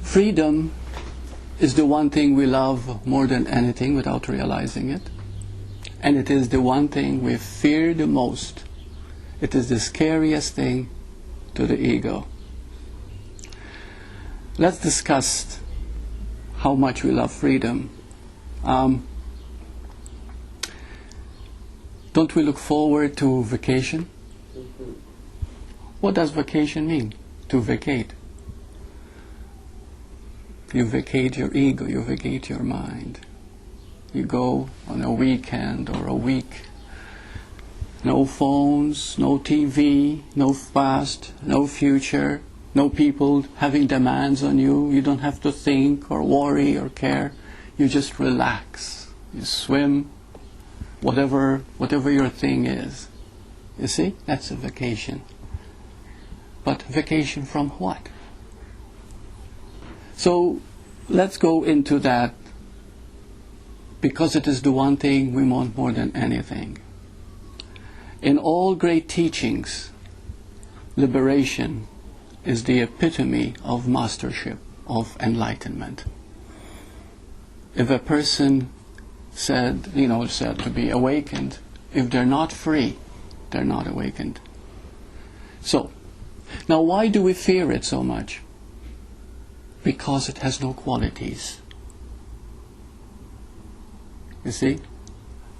Freedom is the one thing we love more than anything without realizing it. And it is the one thing we fear the most. It is the scariest thing to the ego. Let's discuss how much we love freedom. Don't we look forward to vacation? What does vacation mean? To vacate. You vacate your ego, you vacate your mind. You go on a weekend or a week. No phones, no TV, no past, no future, no people having demands on you. You don't have to think or worry or care. You just relax. You swim, whatever your thing is. You see? That's a vacation. But vacation from what? So let's go into that, because it is the one thing we want more than anything. In all great teachings, liberation is the epitome of mastership, of enlightenment. If a person said to be awakened, if they're not free, they're not awakened. So, now why do we fear it so much? Because it has no qualities. You see?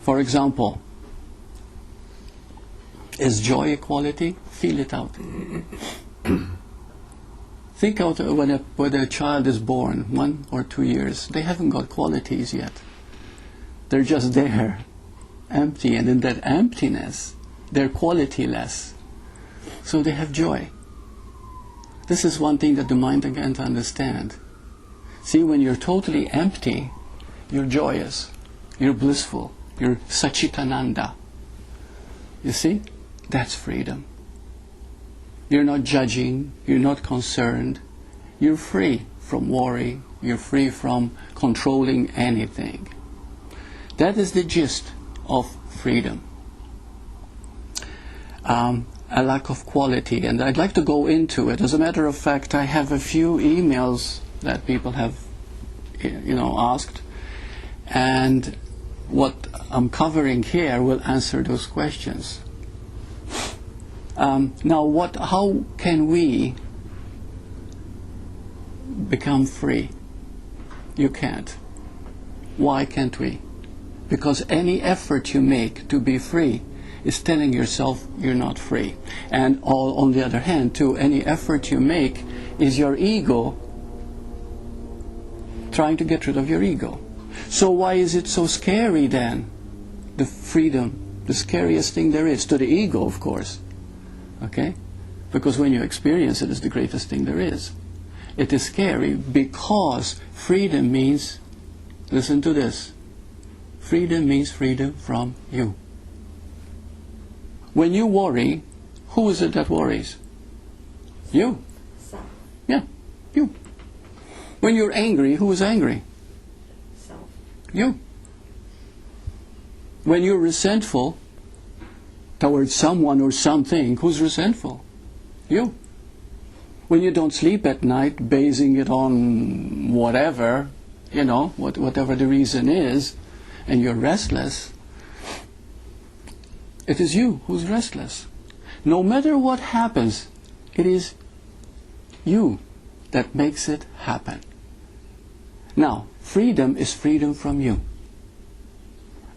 For example, is joy a quality? Feel it out. Think out when a child is born, 1 or 2 years, they haven't got qualities yet. They're just there, empty, and in that emptiness, they're qualityless. So they have joy. This is one thing that the mind can't understand. See, when you're totally empty, you're joyous, you're blissful, you're Sachitananda. You see? That's freedom. You're not judging, you're not concerned, you're free from worry, you're free from controlling anything. That is the gist of freedom. A lack of quality, and I'd like to go into it. As a matter of fact, I have a few emails that people have asked, and what I'm covering here will answer those questions. Now, how can we become free? You can't. Why can't we? Because any effort you make to be free is telling yourself you're not free. And on the other hand, too, any effort you make is your ego trying to get rid of your ego. So why is it so scary then? The freedom, the scariest thing there is, to the ego, of course. Okay? Because when you experience it, it's the greatest thing there is. It is scary because freedom means, listen to this, freedom means freedom from you. When you worry, who is it that worries? You. Self. Yeah, you. When you're angry, who is angry? Self. You. When you're resentful towards someone or something, who's resentful? You. When you don't sleep at night, basing it on whatever, whatever the reason is, and you're restless, it is you who's restless. No matter what happens, it is you that makes it happen. Now, freedom is freedom from you.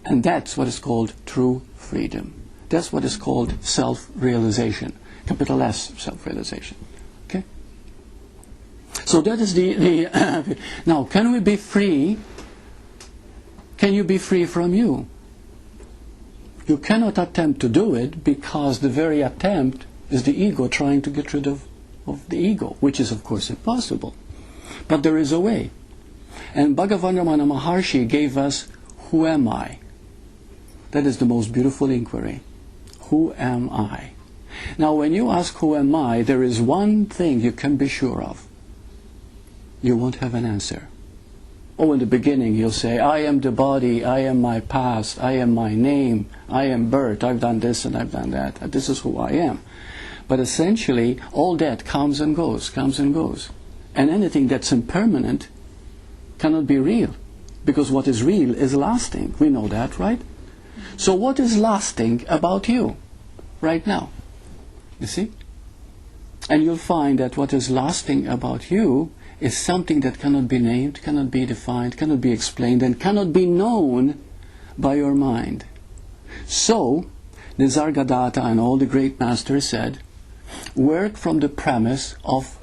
And that's what is called true freedom. That's what is called self-realization. Capital S, self-realization. Okay? So that is the now, can we be free? Can you be free from you? You cannot attempt to do it because the very attempt is the ego trying to get rid of the ego, which is of course impossible. But there is a way. And Bhagavan Ramana Maharshi gave us, who am I? That is the most beautiful inquiry. Who am I? Now when you ask who am I, there is one thing you can be sure of. You won't have an answer. Oh, in the beginning you'll say, I am the body, I am my past, I am my name, I am Burt, I've done this and I've done that, this is who I am. But essentially, all that comes and goes, comes and goes. And anything that's impermanent cannot be real, because what is real is lasting. We know that, right? So what is lasting about you right now? You see? And you'll find that what is lasting about you is something that cannot be named, cannot be defined, cannot be explained, and cannot be known by your mind. So, Nisargadatta and all the great masters said, work from the premise of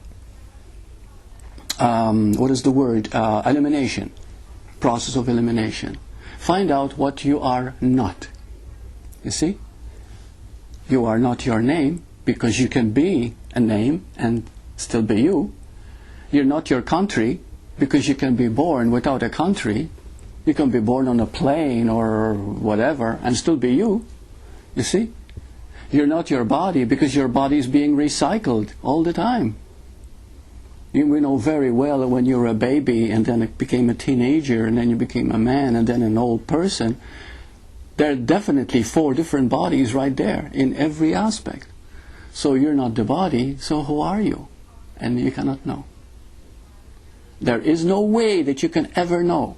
elimination, process of elimination. Find out what you are not. You see? You are not your name, because you can be a name and still be you. You're not your country, because you can be born without a country. You can be born on a plane or whatever and still be you. You see? You're not your body, because your body is being recycled all the time. We know very well that when you're a baby and then it became a teenager and then you became a man and then an old person, there are definitely 4 different bodies right there in every aspect. So you're not the body, so who are you? And you cannot know. There is no way that you can ever know.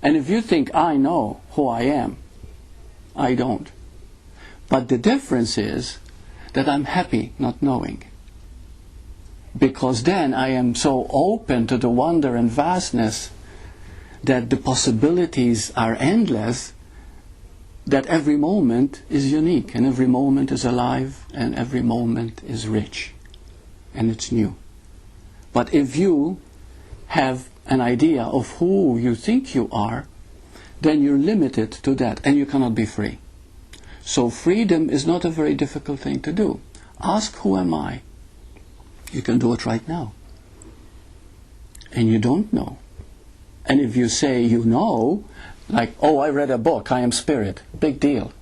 And if you think, I know who I am, I don't. But the difference is that I'm happy not knowing. Because then I am so open to the wonder and vastness that the possibilities are endless, that every moment is unique, and every moment is alive, and every moment is rich, and it's new. But if you have an idea of who you think you are, then you're limited to that, and you cannot be free. So freedom is not a very difficult thing to do. Ask, who am I? You can do it right now. And you don't know. And if you say you know, like, oh, I read a book, I am spirit, big deal.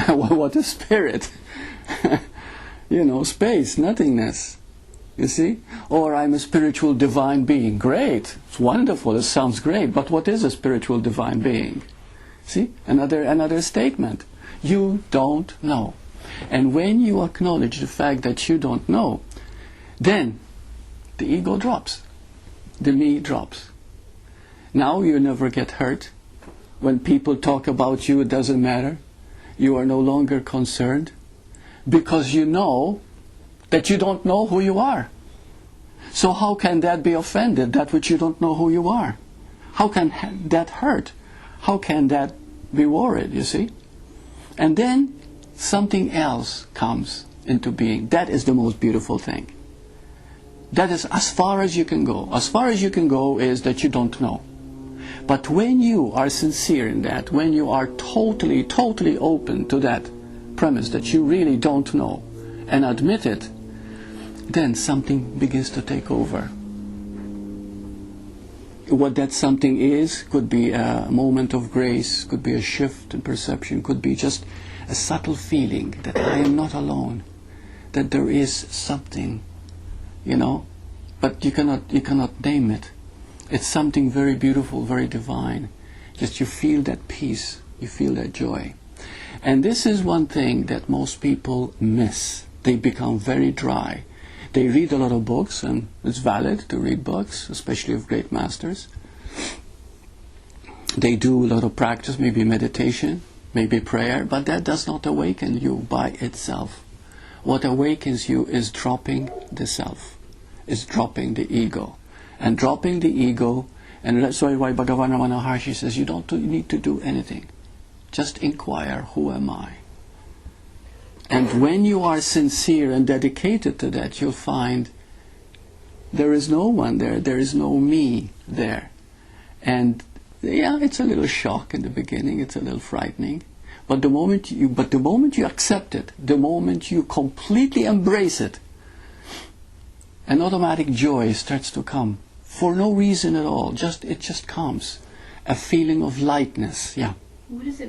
What is spirit? Space, nothingness. You see? Or I'm a spiritual divine being. Great. It's wonderful. It sounds great. But what is a spiritual divine being? See? Another statement. You don't know. And when you acknowledge the fact that you don't know, then the ego drops. The me drops. Now you never get hurt. When people talk about you, it doesn't matter. You are no longer concerned, because you know that you don't know who you are. So how can that be offended, that which you don't know who you are? How can that hurt? How can that be worried, you see? And then something else comes into being. That is the most beautiful thing. That is as far as you can go. As far as you can go is that you don't know. But when you are sincere in that, when you are totally, totally open to that premise that you really don't know, and admit it, then something begins to take over. What that something is could be a moment of grace, could be a shift in perception, could be just a subtle feeling that I am not alone, that there is something, but you cannot name it. It's something very beautiful, very divine. Just you feel that peace, you feel that joy. And this is one thing that most people miss. They become very dry. They read a lot of books, and it's valid to read books, especially of great masters. They do a lot of practice, maybe meditation, maybe prayer, but that does not awaken you by itself. What awakens you is dropping the self, is dropping the ego. And dropping the ego, and that's why Bhagavan Ramana Maharshi says, you don't need to do anything. Just inquire, who am I? And when you are sincere and dedicated to that, you'll find there is no one there, there is no me there. And yeah, it's a little shock in the beginning, it's a little frightening. But the moment you accept it, the moment you completely embrace it, an automatic joy starts to come. For no reason at all, it just comes. A feeling of lightness, yeah. What does it